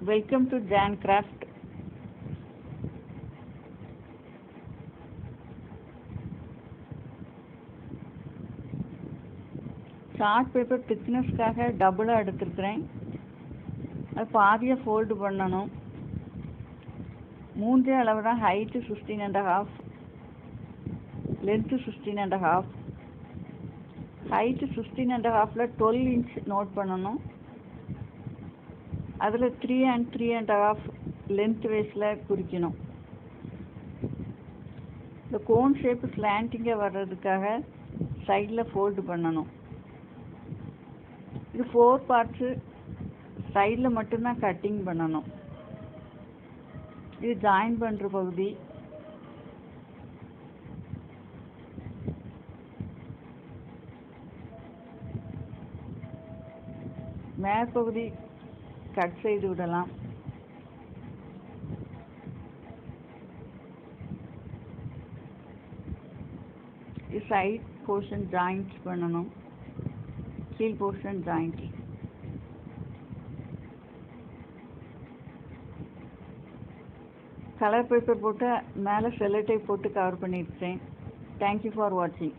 Welcome to Jan Craft. Chart paper திக்னஸ்க்காக டபுளாக எடுத்துருக்கிறேன். அது பாதியாக ஃபோல்டு பண்ணணும். மூன்றே அளவு தான். Height 16.5, length 16.5. ஹைட்டு 16.5ல் 12 inch நோட் பண்ணணும். அதில் 3 and 3.5 லென்த் வைஸில் குறிக்கணும். இந்த கோன் ஷேப்பு ஸ்லாண்டிங்காக வர்றதுக்காக சைடில் ஃபோல்டு பண்ணணும். இது 4 பார்ட்ஸு. சைடில் மட்டும்தான் கட்டிங் பண்ணணும். இது ஜாயின் பண்ணுற பகுதி. மேற்பகுதி கட் செய்து விடலாம். இது சைட் போர்ஷன் ஜாயிண்ட் பண்ணணும். கீழ் போர்ஷன் ஜாயிண்ட். கலர் பேப்பர் போட்டு மேலே செல்லோ டேப் போட்டு கவர் பண்ணியிருக்கேன். தேங்க்யூ ஃபார் வாட்சிங்.